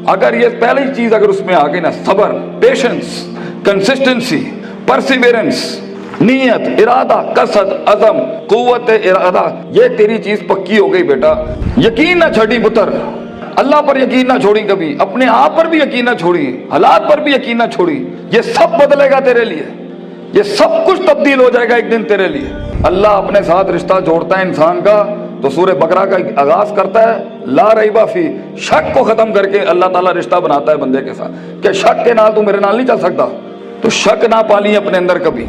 अगर ये पहली चीज अगर उसमें आ गई ना, सबर, पेशेंस, कंसिस्टेंसी, परसिवेरेंस, नीयत, इरादा, कसद, अज़म, कुव्वत इरादा, ये तेरी चीज पक्की हो गई बेटा। यकीन ना छड़ी पुत्र, अल्लाह पर यकीन ना छोड़ी कभी, अपने आप पर भी यकीन ना छोड़ी, हालात पर भी यकीन ना छोड़ी। ये सब बदलेगा तेरे लिए, ये सब कुछ तब्दील हो जाएगा एक दिन तेरे लिए। अल्लाह अपने साथ रिश्ता जोड़ता है इंसान का तो सूरह बकरा का आगाज करता है, ला रईबा फी, शक को खत्म करके अल्लाह ताला रिश्ता बनाता है बंदे के साथ कि शक के नाल तू मेरे नाल नहीं चल सकता, तो शक ना पाली अपने अंदर कभी।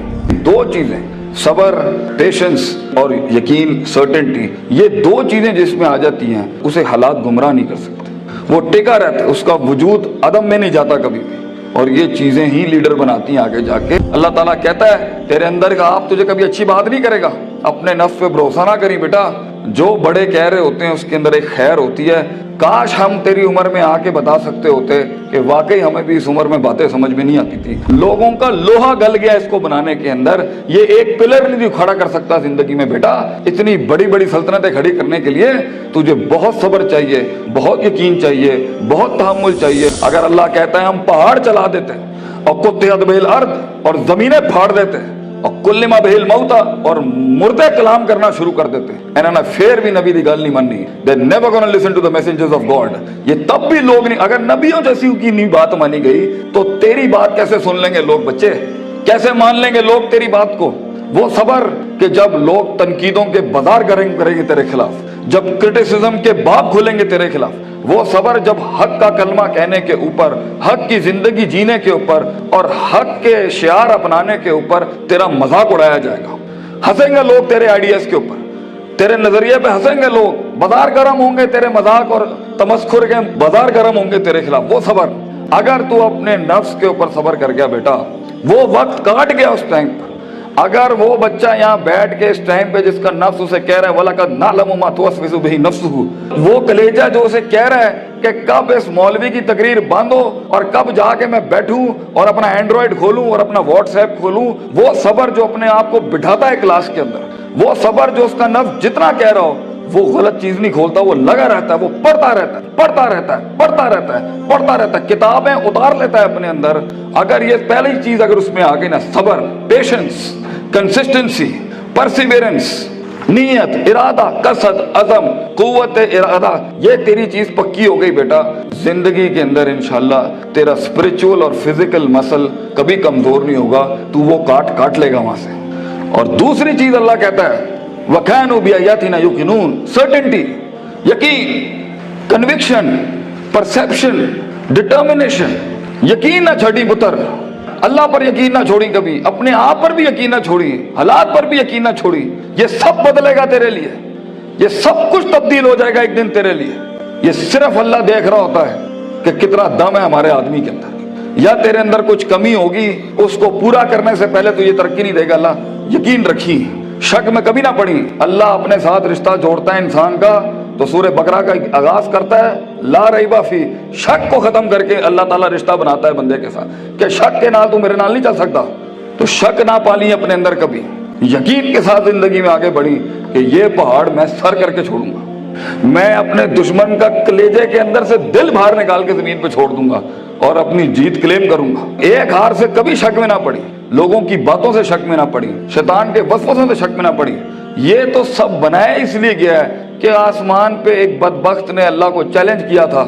दो चीजें, सबर, पेशेंस और यकीन, सर्टेनिटी, ये दो चीजें जिसमें आ जाती हैं उसे हालात गुमराह नहीं कर सकते। वो टिका रहता है, उसका वजूद अदम में नहीं जाता कभी भी, और ये चीजें ही लीडर बनाती हैं आगे जाके। अल्लाह ताला कहता है तेरे अंदर का आप तुझे कभी अच्छी बात नहीं करेगा, अपने नफ्स पे भरोसा ना करी बेटा, जो बड़े कह रहे होते हैं उसके अंदर एक खैर होती है। काश हम तेरी उम्र में आके बता सकते होते कि वाकई हमें भी इस उम्र में बातें समझ में नहीं आती थी। लोगों का लोहा गल गया इसको बनाने के अंदर, ये एक पिलर नहीं खड़ा कर सकता जिंदगी में बेटा। इतनी बड़ी बड़ी सल्तनतें खड़ी करने के लिए तुझे बहुत सब्र चाहिए, बहुत यकीन चाहिए, बहुत तहम्मुल चाहिए। अगर अल्लाह कहता है हम पहाड़ चला देते और कुत्ते बेल अर्द, और जमीनें फाड़ देते और कुल्लिमा बहिल मौता, और मुर्दे कलाम करना शुरू कर देते, इन्होंने फिर भी नबी की गल नहीं मानी। They never gonna listen to the messengers of God. ये तब भी लोग नहीं, अगर नबियों जैसी की नहीं बात मानी गई तो तेरी बात कैसे सुन लेंगे लोग? बच्चे कैसे मान लेंगे लोग तेरी बात को? वो सबर कि जब लोग तनकीदों के बाजार करेंगे तेरे खिलाफ, जब क्रिटिसिज्म के बाब खुलेंगे तेरे खिलाफ, वो सबर जब हक का कलमा कहने के ऊपर, हक की जिंदगी जीने के ऊपर और हक के शियार अपनाने के ऊपर तेरा मजाक उड़ाया जाएगा। हंसेंगे लोग तेरे आइडियाज के ऊपर, तेरे नजरिए पे हंसेंगे लोग, बाजार गर्म होंगे तेरे मजाक और तमस्खुर के बाजार गर्म होंगे तेरे खिलाफ। वो सबर, अगर तू अपने नफ्स के ऊपर सबर कर गया बेटा, वो वक्त काट गया उस टाइम पर। अगर वो बच्चा यहाँ बैठ के इस टाइम पे जिसका नफ्स उसे कह रहा है वलक़द नअलमु मा तुवस्विसु बिही नफ्सुहु, वो कलेजा जो उसे कह रहा है कि कब इस मौलवी की तकरीर बंद हो और कब जाके मैं बैठूं और अपना एंड्रॉइड खोलूं और अपना व्हाट्सएप खोलूं, वो सबर जो अपने आप को बिठाता है क्लास के अंदर, वो सबर जो उसका नफ्स जितना कह रहा हो वो गलत चीज नहीं खोलता, वो लगा रहता है, वो पढ़ता रहता है, पढ़ता रहता है, पढ़ता रहता है, पढ़ता रहता है, किताबें उतार लेता है अपने अंदर। अगर ये पहली चीज अगर उसमें आ गई ना, सबर, पेशेंस, कंसिस्टेंसी, परसिवेरेंस, नीयत, इरादा, कसद, अज़म, कुव्वत इरादा, ये तेरी चीज पक्की हो गई बेटा, जिंदगी के अंदर इंशाल्लाह तेरा स्पिरिचुअल और फिजिकल मसल कभी कमजोर नहीं होगा, तू वो काट लेगा वहां से। और दूसरी चीज अल्लाह कहता है वकानु बिआयातिना युकिनून, सर्टेनिटी, यकीन, कन्विक्शन, परसेप्शन, डिटर्मिनेशन। यकीन ना छड़ी पुत्र, अल्लाह पर यकीन ना छोड़ी कभी, अपने आप पर भी यकीन ना छोड़ी, हालात पर भी यकीन ना छोड़ी। ये सब बदलेगा तेरे लिए, ये सब कुछ तब्दील हो जाएगा एक दिन तेरे लिए। ये सिर्फ अल्लाह देख रहा होता है कि कितना दम है हमारे आदमी के अंदर, या तेरे अंदर कुछ कमी होगी, उसको पूरा करने से पहले तो ये तरक्की नहीं देगा अल्लाह। यकीन रखी, शक में कभी ना पड़ी। अल्लाह अपने साथ रिश्ता जोड़ता है इंसान का तो सूरह बकरा का आगाज करता है, ला रईबा फी, शक को खत्म करके अल्लाह ताला रिश्ता बनाता है बंदे के साथ कि शक के नाल तू मेरे नाल नहीं चल सकता, तो शक ना पाली अपने अंदर कभी। यकीन के साथ जिंदगी में आगे बढ़ी कि ये पहाड़ मैं सर करके छोड़ूंगा, मैं अपने दुश्मन का कलेजे के अंदर से दिल बाहर निकाल के जमीन पे छोड़ दूंगा और अपनी जीत क्लेम करूंगा। एक हार से कभी शक में ना पड़ी, लोगों की बातों से शक में ना पड़ी, शैतान के वसवसों से शक में ना पड़ी। ये तो सब बनाया इसलिए गया है कि आसमान पे एक बदबख्त ने अल्लाह को चैलेंज किया था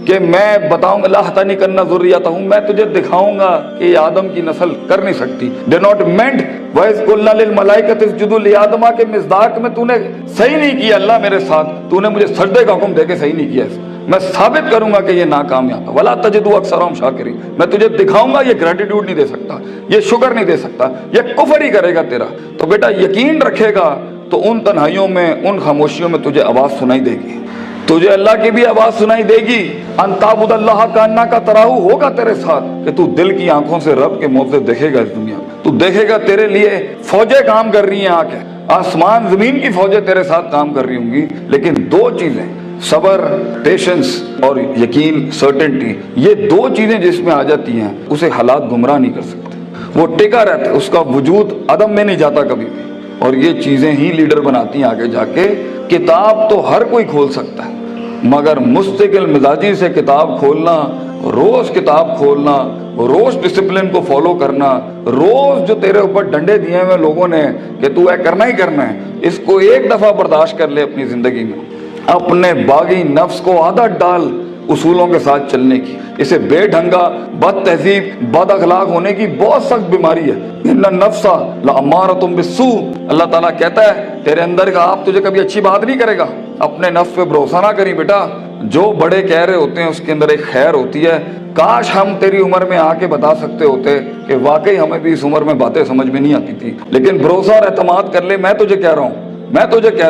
कि मैं बताऊंगा लाहतानी करना ज़ुर्रियतहु, मैं तुझे दिखाऊंगा कि आदम की नस्ल कर नहीं सकती। दे नॉट मेंट वइज़ कुल्ना लिल मलाइकति इसजुदू लिआदमा के मिज़दाक में तूने सही नहीं किया अल्लाह मेरे साथ, तूने मुझे सजदे का हुक्म देके सही नहीं किया। मैं साबित करूंगा कि ये नाकामयाब है। वला तजिदु अक्सरहुम शाकिरीन, मैं तुझे दिखाऊंगा ये ग्रेटिट्यूड नहीं दे सकता, ये शुक्र नहीं दे सकता, ये कुफ्र ही करेगा तेरा। तो बेटा यकीन रखेगा तो उन तन्हाइयों में, उन खामोशियों में तुझे आवाज सुनाई देगी, तुझे अल्लाह की भी आवाज सुनाई देगी। अंताबुदल्लाह कान्ना का तराहू होगा तेरे साथ कि तू दिल की आंखों से रब के मौजूद देखेगा इस दुनिया में। तू देखेगा तेरे लिए फौजें काम कर रही हैं, आके आसमान जमीन की फौजें तेरे साथ काम कर रही होंगी। लेकिन दो चीजें, सबर, पेशेंस और यकीन, सर्टेनिटी, ये दो चीजें जिसमें आ जाती हैं उसे हालात गुमराह नहीं कर सकते। वो टिका रहता है, उसका वजूद अदम में नहीं जाता कभी भी। और ये चीजें ही लीडर बनाती हैं आगे जाके। किताब तो हर कोई खोल सकता है, मगर मुस्तकिल मिजाजी से किताब खोलना, रोज किताब खोलना, रोज डिसिप्लिन को फॉलो करना, रोज जो तेरे ऊपर डंडे दिए हुए लोगों ने कि तू है करना ही करना है, इसको एक दफा बर्दाश्त कर ले अपनी जिंदगी में। अपने बागी नफ्स को आदत डाल उसूलों के साथ चलने की। इसे बेढंगा, बद तहजीब, बद अखलाक होने की बहुत सख्त बीमारी है। इन्ना नफ्सा लअम्मारतुम बिस्सू, अल्लाह ताला कहता है तेरे अंदर का आप तुझे कभी अच्छी बात नहीं करेगा। अपने नफ्स पे भरोसा ना करी बेटा, जो बड़े कह रहे होते हैं उसके अंदर एक खैर होती है। काश हम तेरी उम्र में आके बता सकते होते कि वाकई हमें भी इस उम्र में बातें समझ में नहीं आती थी। लेकिन भरोसा और एतमाद कर ले, मैं तुझे कह रहा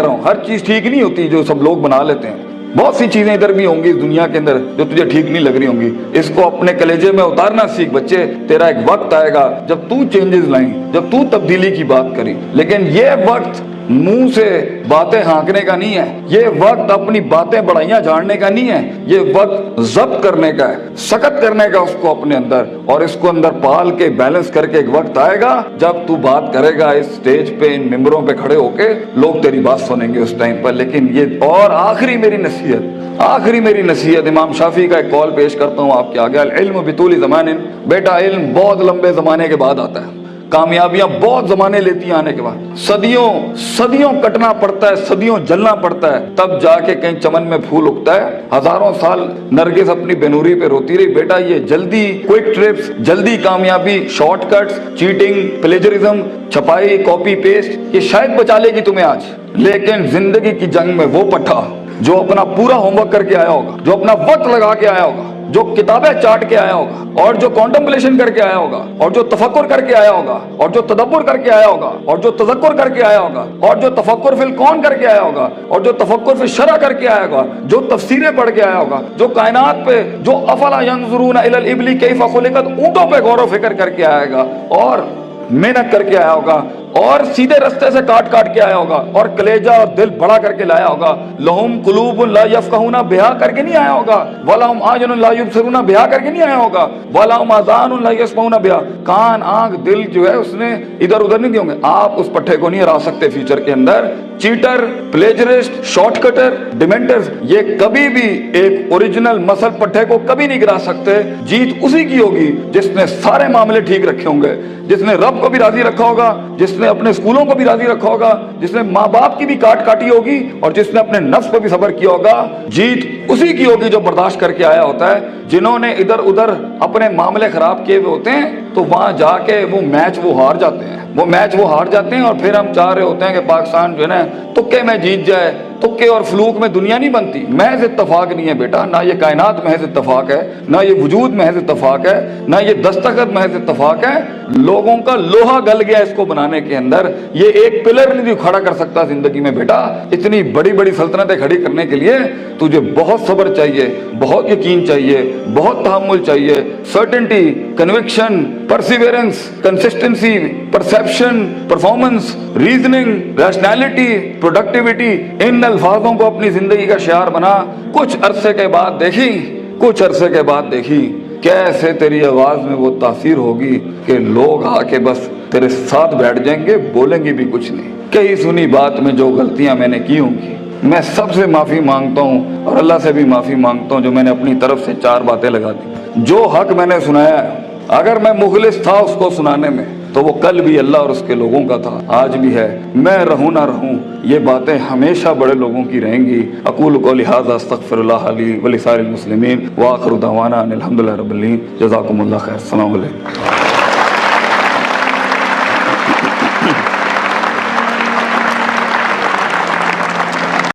हूँ हर चीज ठीक नहीं होती जो सब लोग बना लेते हैं। बहुत सी चीजें इधर भी होंगी इस दुनिया के अंदर जो तुझे ठीक नहीं लग रही होंगी। इसको अपने कलेजे में उतारना सीख बच्चे। तेरा एक वक्त आएगा जब तू चेंजेस लाई, जब तू तब्दीली की बात करी। लेकिन ये वक्त मुंह से बातें हाँकने का नहीं है, ये वक्त अपनी बातें बढ़ाइयां झाड़ने का नहीं है, ये वक्त जब्त करने का है, सख्त करने का उसको अपने अंदर, और इसको अंदर पाल के बैलेंस करके एक वक्त आएगा जब तू बात करेगा इस स्टेज पे, इन मिंबरों पे खड़े होके लोग तेरी बात सुनेंगे उस टाइम पर। लेकिन ये और आखिरी मेरी नसीहत इमाम शाफी का एक कॉल पेश करता हूँ आपके आगे। अल इल्म बितूली ज़मानिन, बेटा इल्म बहुत लंबे जमाने के बाद आता है, कामयाबियां बहुत जमाने लेती हैं आने के बाद। सदियों कटना पड़ता है, सदियों जलना पड़ता है, तब जाके कहीं चमन में फूल उगता है। हजारों साल नरगिस अपनी बेनूरी पे रोती रही, बेटा ये जल्दी क्विक ट्रिप्स, जल्दी कामयाबी, शॉर्टकट्स, चीटिंग, प्लेजरिज्म, छपाई, कॉपी पेस्ट, ये शायद बचा लेगी तुम्हें आज। लेकिन जिंदगी की जंग में वो पट्टा जो अपना पूरा होमवर्क करके आया होगा, जो अपना वक्त लगा के आया होगा, जो किताबें चाट के आया होगा, और जो कॉन्टेम्पलेशन करके आया होगा, और जो तफक्कुर करके आया होगा, और जो तदब्बुर करके आया होगा, और जो तज़क्कुर करके आया होगा, और जो तफक्कुर फिल कौन करके आया होगा, और जो तफक्कुर फिल शरअ करके आया होगा, जो तफसीरें पढ़ के आया होगा, जो कायनात पे, जो अफला यंजुरून इलल इबली कैफ़ खुलिकत, ऊंटों पे गौर व फिक्र करके आएगा, और मेहनत करके आया होगा, और सीधे रास्ते से काट के आया होगा, और कलेजा और दिल बड़ा करके लाया होगा। लहुम कुलूबुन ला यफ़क़हूना बिहा करके नहीं आया होगा, वलहुम आयुनुन ला युबसिरूना बिहा करके नहीं आया होगा, वलहुम आज़ानुन ला यस्मऊना बिहा, कान, आंख, दिल जो है उसने इधर उधर नहीं दिए होंगे। आप उस पट्टे को नहीं हरा सकते फ्यूचर के अंदर। चीटर, प्लेजरिस्ट, शॉर्टकटर, डिमेंटर्स, ये कभी भी एक ओरिजिनल मसल पट्टे को कभी नहीं गिरा सकते। जीत उसी की होगी जिसने सारे मामले ठीक रखे होंगे, जिसने रब को भी राजी रखा होगा, जिसने अपने स्कूलों को भी राजी रखा होगा, जिसने माँ बाप की भी काटी होगी, और जिसने अपने नफ्स पर भी सब्र किया होगा। जीत उसी की होगी जो बर्दाश्त करके आया होता है। जिन्होंने इधर उधर अपने मामले खराब किए हुए होते हैं तो वहां जाके वो मैच हार जाते हैं, और फिर हम चाह रहे होते हैं कि पाकिस्तान जो है ना तुक्के में जीत जाए। तुक्के और फ्लूक में दुनिया नहीं बनती। महज इत्तफाक नहीं है बेटा, ना ये कायनात महज इत्तफाक है, ना ये वजूद महज इत्तफाक है, ना ये दस्तखत महज इत्तफाक है। लोगों का लोहा गल गया इसको बनाने के अंदर। ये एक पिलर नहीं खड़ा कर सकता जिंदगी में बेटा। इतनी बड़ी बड़ी सल्तनतें खड़ी करने के लिए तुझे बहुत सब्र चाहिए, बहुत यकीन चाहिए, बहुत तहम्मुल चाहिए, certainty, conviction, perseverance, consistency, perception, performance, reasoning, rationality, productivity. इन अल्फाजों को अपनी जिंदगी का शियार बना। कुछ अरसे के बाद देखी कैसे तेरी आवाज में वो तासीर होगी कि लोग आके बस तेरे साथ बैठ जाएंगे, बोलेंगे भी कुछ नहीं। कई सुनी बात में जो गलतियां मैंने की होंगी, मैं सबसे माफी मांगता हूँ और अल्लाह से भी माफी मांगता हूँ जो मैंने अपनी तरफ से 4 बातें लगा दी। जो हक मैंने सुनाया है, अगर मैं मुखलिस था उसको सुनाने में, तो वो कल भी अल्लाह और उसके लोगों का था, आज भी है। मैं रहूं ना रहूं, ये बातें हमेशा बड़े लोगों की रहेंगी। अक़ूलु क़ौली हाज़ा अस्तग़फ़िरुल्लाह ली व लिसाइरिल मुस्लिमीन व आख़िरु दअवाना अनिल हम्दुलिल्लाहि रब्बिल आलमीन। जज़ाकुमुल्लाह खैर। अस्सलामु अलैकुम।